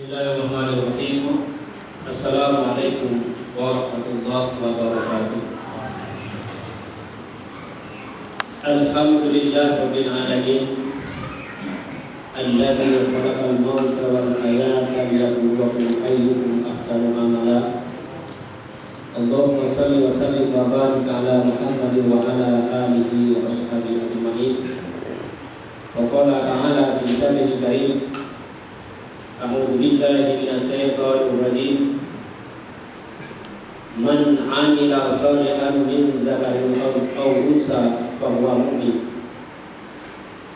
Bismillahirrahmanirrahim. Assalamualaikum warahmatullahi wabarakatuh. Alhamdulillahirabbil alamin. Alladzi khalaqal mauta wal hayata liyabluwakum ayyukum ahsanu amala. Allahumma shalli wa sallim wa barik ala Muhammadin wa ala alihi wa ashabihi ajma'in. Wa qala ta'ala fi kitabihil karim, a'udzu billahi minasy syaithanir rajim. Man 'amila shalihan min dzakarin aw unsa fa huwa mu'min.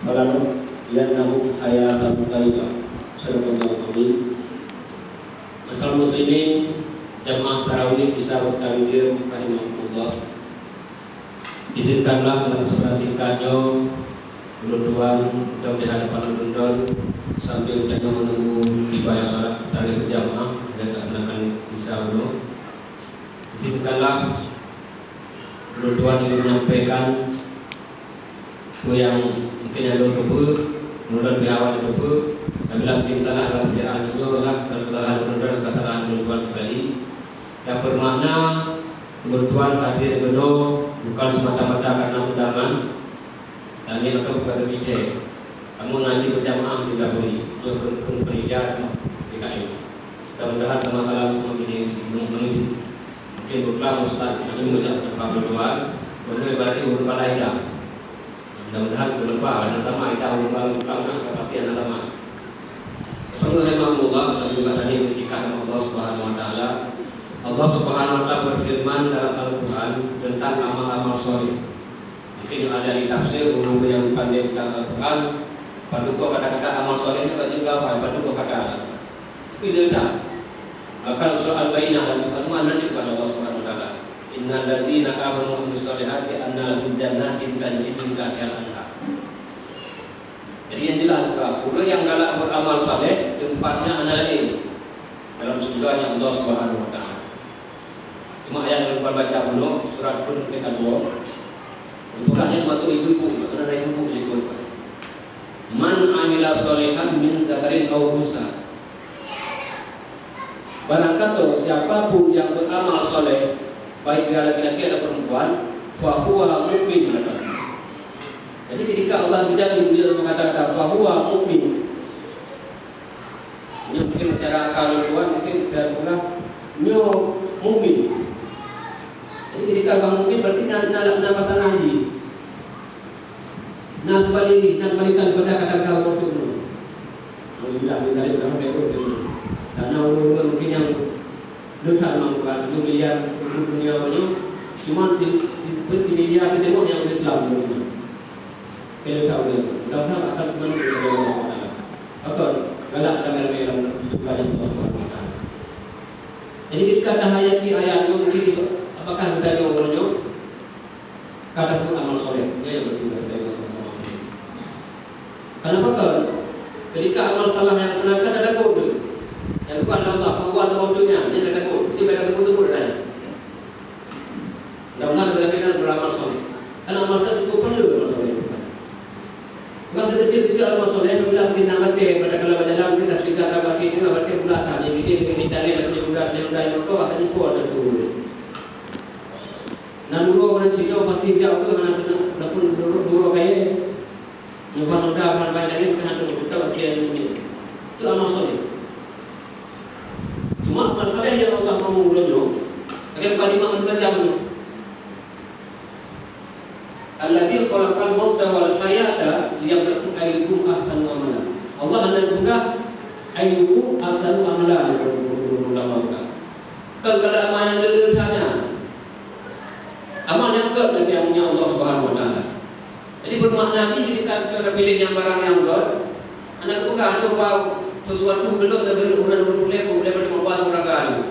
Falanahyiyannahu hayatan thayyibah. Sallallahu alaihi. Masyaallah muslimin, jamaah tarawih Isya Waskalibir rahimahullah. Izinkanlah dalam kesempatan singkatnya berdoa di hadapan Rundon sambil kita menunggu dibayar salat tarawih berjamaah dan laksanakan Isya dulu. Izinkanlah berdoa ini menyampaikan yang mungkin ada kebur, menurut awal kebur, apabila mungkin salah dalam perjalanan itu adalah kesalahan menurut kesalahan berdoa kembali. Yang bermakna kebutuhan hadir benar bukan semata-mata karena undangan, dan ini akan bukan lebih. Kamu ngaji berjamaah juga boleh, untuk pendidikan DKI. Mudah-mudahan sama-sama mengisi. Mungkin berkelam Ustaz, ini mengucapkan apa berdoa, boleh berarti huruf al-aidah. Mudah-mudahan berlepas, ada sama kita huruf al-aidah, tapi ada sama. Assalamualaikum warahmatullahi wabarakatuh. Allah Subhanahu Wa Taala. Allah Subhanahu Wa Taala berfirman dalam Al-Quran tentang amal-amal soleh. Mungkin ada di tafsir guru yang pandai tentang Al-Quran. Paduka kata-kata amal soleh itu juga apa? Paduka kata. Tapi tidak. Akan soal Al-Bayyinah dan Al-Quran nanti kepada Allah Subhanahu Wa Taala. Innal ladzina amanu wa amilus solihati anna lahum jannatin tajri min tahtiha al-anhar. Jadi yang jelas juga, guru yang galak beramal soleh tempatnya adalah ini dalam surganya Allah Subhanahu Wa Taala. Cuma ayat yang lupa baca dulu surat pun kita dua. Betulnya waktu ibu-ibu, karena ada ibu-ibu ikut. Man amila solehan min zakarin aw unsa. Barang kata siapapun yang beramal soleh, baik dia laki-laki atau perempuan, fa huwa mu'min. Jadi ketika Allah berjanji dia mengatakan fa huwa mu'min. Ini mungkin cara akal Tuhan, mungkin cara pula nyo mu'min. Jadi ketika bang mungkin berarti nak pasal nabi. Nah sebalik nak balikan kepada kata-kata waktu dulu. Sudah misalnya berapa ekor dulu. Karena orang mungkin yang dekat melakukan 2 miliar dunia banyak, cuma di media kita tengok yang Islam dulu. Kita tahu dia. Mudah-mudahan akan menuju ke Allah SWT. Akan galak dengan yang suka yang Allah SWT. Jadi ketika dah ayat itu mungkin itu, apakah kita diomongnya? Kadang pun amal soleh, dia yang bertinggal dari Allah SWT. Kenapa kan? Ketika amal salah yang dilaksanakan ada kode. Yang bukan Allah, pembuat kodenya, ini ada kode. Ini beda kode pun ada. Mudah-mudahan berbeda beramal soleh. Karena amal soleh cukup perlu amal soleh. Bukan sekecil-kecil amal soleh, bila kita ngerti pada kalau dalam kita cerita apa kita berarti belakang yang kita lihat dan juga itu akan itu ada dulu. Nah dulu orang Cina pasti jauh tu karena pun dulu kaya. Nyoba udah banyak lagi kena tu kita bagian ini. Itu amal soleh. Cuma masalah yang Allah mahu ulunyo, ada kalimat macam ni. Alladzi khalaqal mauta wal hayata liyabluwakum ayyukum ahsanu amala. Allah ada guna ayyukum ahsanu amala ulama. Kalau amal yang lelehnya, amal yang ke yang punya Allah Subhanahu Wa Taala. Jadi bermakna ini kita pilih yang barang yang God. Anak muda itu bawa sesuatu belum boleh membuat orang.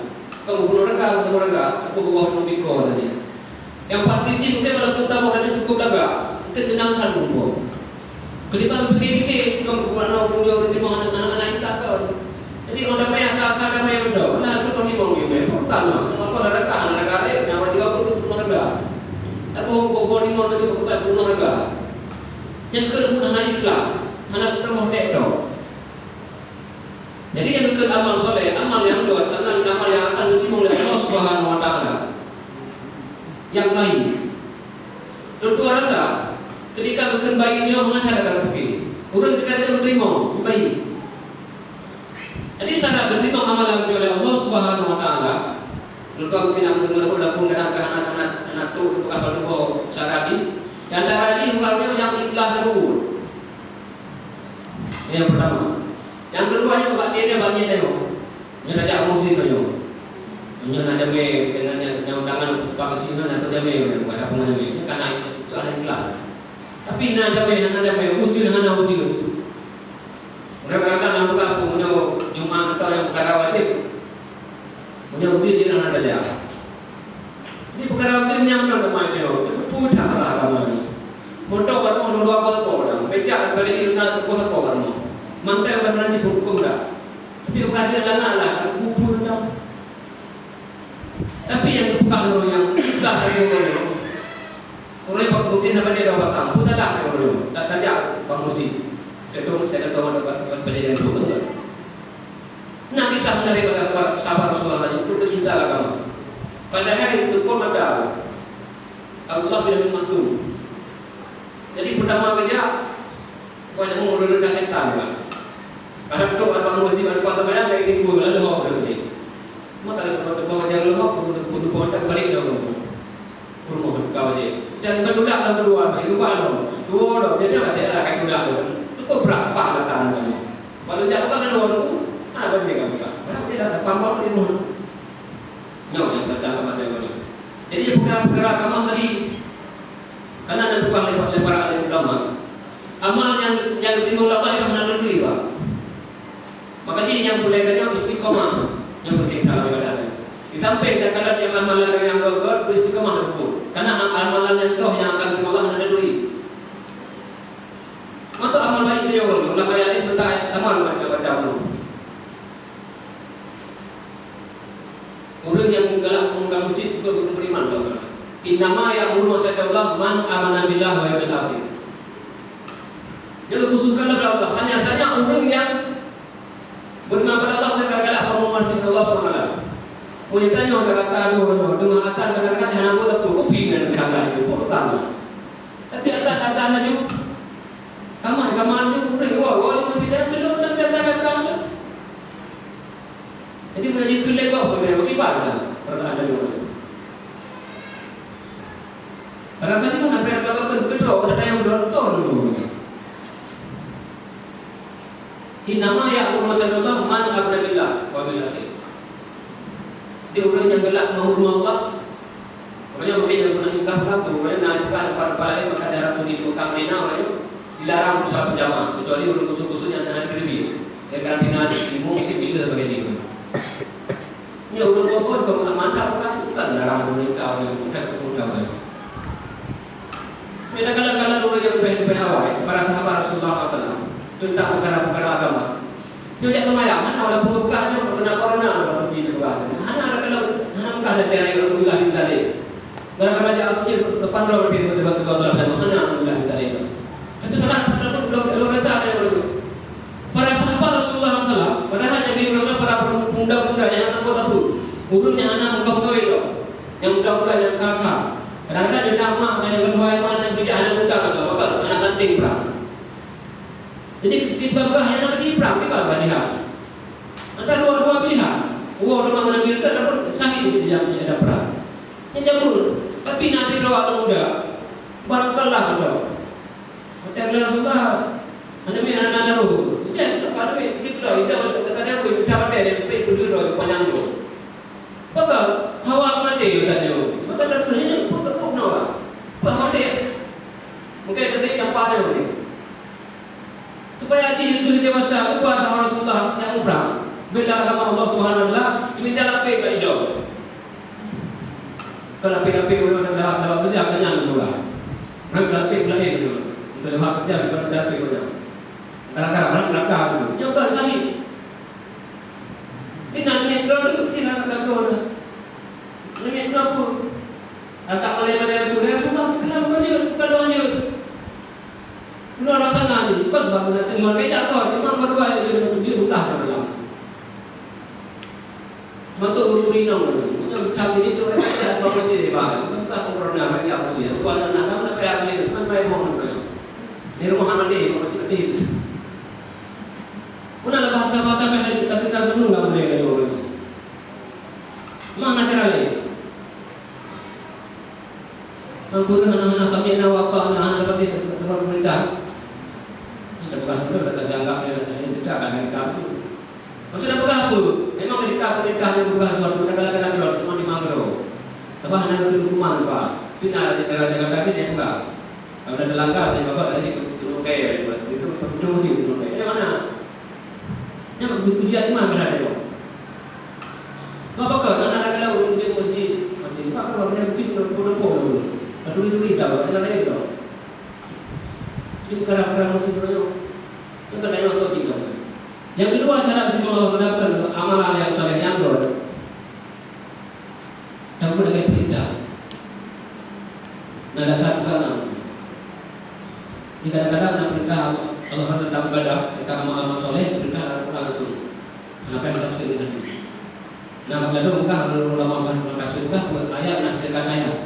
Kalau orang aku bawa pemikir tadi. Yang pasti itu kalau kita mau ada cukup daga, kita tenangkan dulu. Kedua berpikir kalau bukan punya terima anak-anak kita kan. Jadi orang banyak asal-asal kami yang berdoa. Nah itu kami mau gimana? Pertama, kalau ada negara yang ada 20 keluarga. Aku mau di mana juga keluarga. Yang kedua hanya ikhlas, hanya termohon Jadi yang kedua amal soleh, amal yang kedua, amal yang akan diterima oleh Allah Subhanahu Wa Taala. Yang lain, tentu rasa ketika bukan bayi ini mengajar dalam fikih, orang ketika dia menerima bayi. Jadi sana berterima amal yang oleh Allah Subhanahu Wa Taala. Tentu aku bilang mendengar pun kadang-kadang anak tu untuk apa dulu syaradi. Yang tadi hukumnya yang ikhlas dulu. Yang pertama. Yang kedua yang buat dia bagi dia. Yang ada emosi dia. Yang ada dengan yang tangan pangsinan atau dia pada pengen karena soal ikhlas. Tapi nada wujud hanya wujud. Mereka kata nampak aku punya Jumat atau yang perkara wajib. Punya wujud dia nak ada dia. Ini perkara wajib yang mana nama dia? Putar lah kamu. Motor kamu dua kali becak balik itu nak kuasa kamu. Mantai orang nanti hukum dah. Tapi bukan dia lana lah, kubur dah. Tapi yang bukan orang yang sudah saya orang. Orang yang mungkin apa dia dapat tahu, sudah dah orang. Tak ada bang musik. Itu mesti ada orang dapat pelajaran itu enggak. Nah kisah daripada sahabat Rasulullah itu bercinta lah kamu. Padahal itu pun ada Allah bila membantu. Jadi pertama kerja, banyak mengurus setan kan. Karena itu orang muslim ada kata banyak yang ingin buat ada orang berarti. Maka kalau kita jangan lupa untuk kontak balik dong. Rumah kau je. Dan kedua yang kedua itu baru dua dong. Jadi ada kayak kedua dong. Itu berapa letaknya kamu? Kalau jauh kan dua dong. Ada mereka bukan. Berapa dia ada pamor di mana? Nyawa yang pertama pada ini. Jadi bukan gerak kamu tadi. Karena ada tukang lewat para alim ulama. Amal yang diterima ulama yang benar dulu pak. Makanya yang boleh tanya istiqomah yang penting kalau ada. Disampaikan kalau dia amalan yang gagal istiqomah dulu. Karena amalan yang doh yang akan Allah ada dulu. Maka amal baik dia orang ulama yang minta amal mereka baca dulu. Orang yang mengganggu masjid itu bukan beriman loh. Innama ya'muru masyaallah man amana billah wa yawmil akhir. Jadi khususkanlah kepada Allah. Hanya saja orang yang beriman kepada Allah dan kata memasih Allah SWT. Wanitanya orang kata dengan kata kadang-kadang hanya boleh tu kopi dan kata itu pertama. Tapi kata juga kamar juga orang masih dah sudah dan kata. Jadi menjadi kelek apa bagaimana perasaan dia orang. Rasanya kan apa yang katakan kedua ada yang berdoa dulu. Innama ya'muru masyaallah man amana billah wa bil akhir. Dia orang yang gelak menghormati Allah. Makanya mungkin yang pernah nikah berapa, makanya nikah para maka ada ratu di Mekah Madinah orang dilarang berusaha berjamaah kecuali orang khusus-khusus yang tahan lebih. Ya karantina di mungkin itu sebagai sini. Ini orang pun kalau mantap bukan dilarang menikah orang bukan kemudahan. Bila kala-kala orang yang berpenawai para sahabat Rasulullah SAW tentang perkara-perkara agama. Dia tak kemayaman walaupun bukannya pernah corona walaupun di luar. Hana ada cara yang Alhamdulillah bisa deh. Gara-gara dia aku depan orang pergi ke tempat Allah dan hana Alhamdulillah bisa deh. Itu salah satu belum baca ada yang itu. Para sahabat Rasulullah SAW padahal yang dirasa para pemuda-pemuda yang aku tahu gurunya anak mengkawin itu yang muda-muda yang kakak. Kadang-kadang dia nama dan yang kedua itu anak tidak anak muda sebab anak penting perang. Jadi di bawah anak kecil perang di bawah dia. Antara dua pilihan. Orang mana militer ataupun sakit di dalamnya ada perang. Yang jamur. Tapi nanti doa muda barang kalah doa. Macam Rasulullah. Anda ni anak roh. Dia tak pada kita tidak kadang-kadang kita pada dia pergi berdua panjang tu. Maka hawa mati katanya. Maka dah ini pun nawa. Bahawa dia mungkin terjadi yang pada ni. Supaya di hidup dewasa ubah sama Rasulullah yang umrah. Bila agama Allah Subhanahu diminta lapik kat hidup. Kalau lapik orang dalam kerja kenyang juga. Mereka lapik belakang dulu. Untuk lepas kerja mereka lapik banyak. Kadang-kadang orang belakang dulu. Yang tak sahih. Ini nanti dulu dia akan dulu. Nanti kenapa? Tak boleh sudah kenapa dia kalau dia lu rasa ngani, bukan bangun nanti luar beda kau, cuma berdua dia udah dalam. Matu urinong, macam kami itu ada apa sih pak? Kita corona lagi apa sih? Tuan anak nak kayak ni, kan baik mohon baik. Di rumah mana dia, macam ni. Kuna bahasa kita dulu nggak boleh kayak orang. Mana cara ni? Angkut anak-anak sampai nawak anak dapat dia tempat perintah. Kita bukan itu kita dianggap kita akan dianggap. Maksudnya bukan apa? Memang perintah yang bukan suatu kadang-kadang suatu cuma di Magro. Tapi hanya di rumah pak. Tidak ada jaga-jaga dia enggak. Kalau ada langgar dia bapak dari turun kaya itu turun kaya. Yang mana? Yang tujuan mana berada dia? Bapak kau anak-anak kalau dia masjid, bapak kalau dia mungkin pun Dulu tahu, ada lagi tahu. Itu kerana masih berlaku. Itu kerana itu tidak. Yang kedua cara melakukan amalan yang soleh yang dor. Yang kedua dengan perintah. Nada satu kalam. Di kadang-kadang nak perintah Allah tentang ibadah, tentang amalan soleh, perintah langsung. Kenapa yang tak sering dengan itu? Nah, kalau bukan ulama berkata buat ayat nak cakap ayat.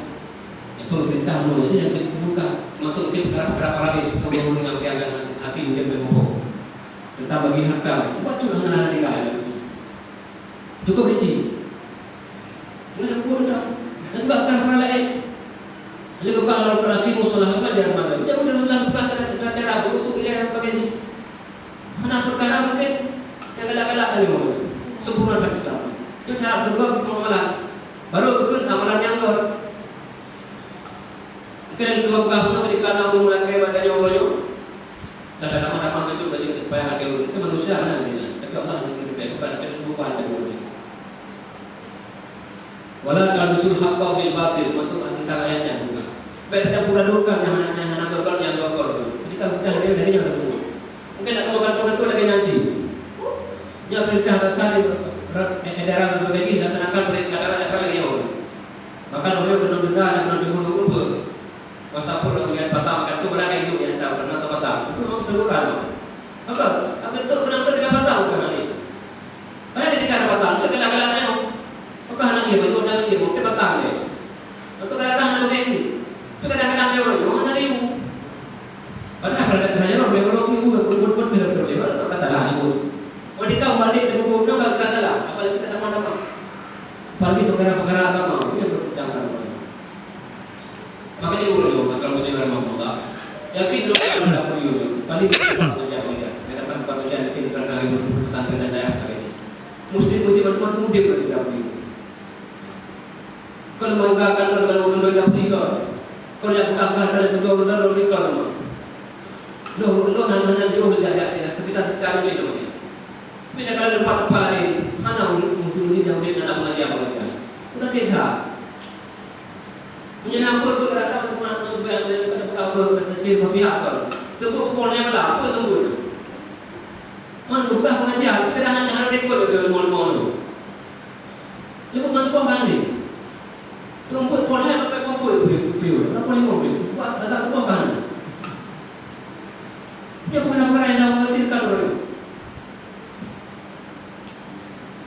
Itu perintah mulai yang dibuka untuk berapa lagi sebelum dengan piagam hati dia berbohong tentang bagi harta buat curang dengan hati kaya cukup biji dengan pun dah dan bahkan para lain juga kalau berarti musulah apa jangan makan dia sudah buka cara untuk dia bagi mana perkara mungkin yang galak-galak kali mau sempurna bagi Islam itu syarat kedua amalan baru ikut amalan yang dor. Mungkin dua kahwin ketika nak mulai badanya orang kadang-kadang ramah itu bagi supaya ada itu manusia nanti. Tapi Allah yang lebih baik bukan ada orang. Walau kalau suruh hak bil batil untuk antara ayatnya juga. Baik kita pura durkan yang dorkan yang dokor. Jadi kalau kita lihat dari yang dulu. Mungkin nak makan itu lagi nasi. Dia perintah dasar edaran berbagi laksanakan perintah edaran lagi orang. Maka orang benar-benar ada benar-benar masa pun melihat batang itu berada itu yang tahu pernah batang itu memang terlukan. Apa? Apa itu pernah ketika batang bukan ini? Karena ketika ada batang itu kadang-kadang maka hanya dia betul dan dia mungkin batang dia. Atau kadang-kadang hanya besi. Itu kadang-kadang dia orang hanya dia. Padahal kadang-kadang orang itu berbuat berbeda kata lah itu. Wanita balik dan berbuat kata lah. Apalagi kita apa-apa. Balik perkara-perkara agama itu berbicara. Makanya urut masalah muslim rahmatullah. Yakin doa anda perlu. Paling kita menjawabnya. Kita dapat pekerjaan yang kerana hidup pesantren dan daerah sekali. Muslim teman-teman muda bertindak begitu. Kalau menganggarkan kalau mendoakan tiga, kalau yang menganggarkan dari kedua tiga nama. Doa hanya jauh dari kita sekarang itu macam. Bila kalau tempat lain, mana muncul ini yang dia nak mengajar mereka. Kita tidak. Menyenangkan itu berada untuk berkecil berpihak kan. Tunggu polnya malah apa tunggu? Mana bukan pengajar, kita hanya harus rekod dengan mohon-mohon. Lepas mana kan ni? Tunggu polnya apa kumpul piu? Apa yang kumpul? Buat ada apa kan? Dia bukan perkara yang mengerti orang.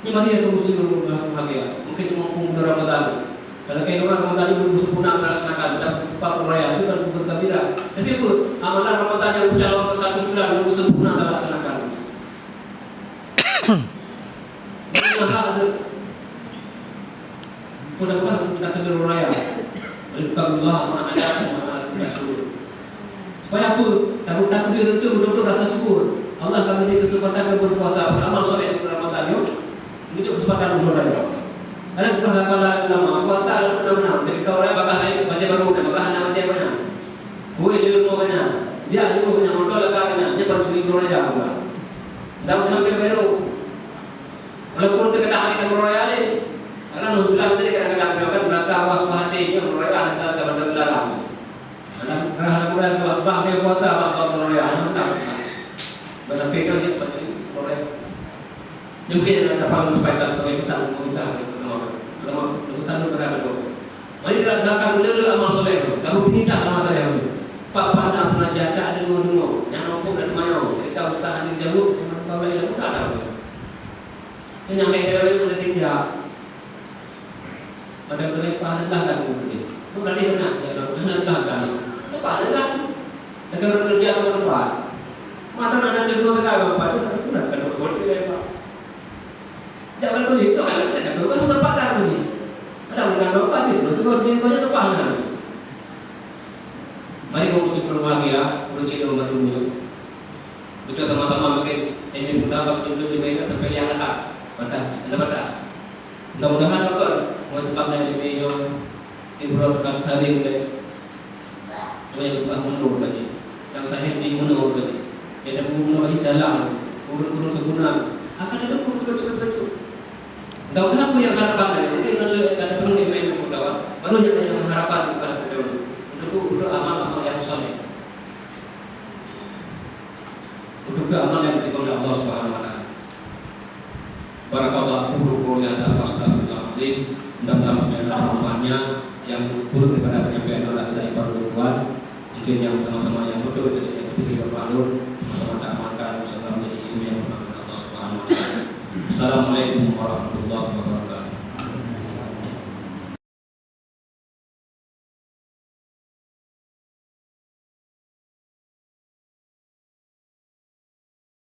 Ini mari kita muslim berbahagia. Mungkin cuma pengumuman Ramadan. Kalau kehidupan Ramadan itu sempurna melaksanakan dan cepat raya itu kan berbeda. Tapi itu amalan Ramadan yang sudah waktu 1 bulan itu sempurna melaksanakan. Ada mudah-mudahan kita kejar raya. Alhamdulillah mana ada mana bersyukur. Supaya aku takbir itu betul-betul rasa syukur. Allah akan beri kesempatan berpuasa beramal soleh di Ramadan itu. Itu kesempatan berraya. Karena bukan apa nama puasa benar-benar. Jadi kalau orang bakal naik baca baru, bakal nama dia benar. Gue di rumah benar. Dia di rumah modal letaknya. Dia baru seminggu aja bukan. Dah sampai baru. Walaupun terkena hari yang royal ini, karena nusulah tadi kadang-kadang kan merasa awas hati yang royal antara kepada belakang. Karena kemudian bah dia puasa bah royal benar. Benar pegang dia seperti royal. Mungkin ada panggung supaya tak sebagai pesan mengisah sama pesan berada dulu. Mari kita lakukan dulu amal soleh. Kamu pindah amal soleh. Pak pada pengajar ada dua yang nombor dan mayo. Jadi kalau sudah hadir jauh, memang kau lagi mudah tahu. Yang kayak dia itu sudah tidak. pada mulai pahala kan mungkin. Bukan dia benar, ya benar kan. Itu pahala. Negara kerja apa tempat? Mata nana di rumah kita apa itu sudah kan berbuat dia apa? Jangan tuh itu kan kita bukan tempat ini. Ada bukan tempat itu, itu dia banyak pahala. Mari kita usul lagi ya, urusi nomor 7. Kita sama-sama mungkin ini mendapat tunjuk di mana tapi yang ada batas. Mudah-mudahan apa mau cepat dari video diberlakukan sering deh. Supaya bukan mundur tadi. Yang saya di mundur tadi. Kita mundur lagi jalan, urut-urut sempurna. Akan ada urut-urut. Mudah-mudahan punya harapan dari mungkin ada penuh yang berkawan. Baru yang harapan bukan untuk amal-amal yang soleh. Untuk amal yang diberikan oleh Allah Subhanahu wa taala. Barakallahu yang astaghfirullahaladzim. Mudah-mudahan rahmatnya yang buruk daripada penyampaian Allah dari para perempuan. Mungkin yang sama-sama yang betul yang tidak perlu sama-sama tak makan serta menjadi ilmu yang bermanfaat Allah Subhanahu wa taala. Assalamualaikum warahmatullahi wabarakatuh.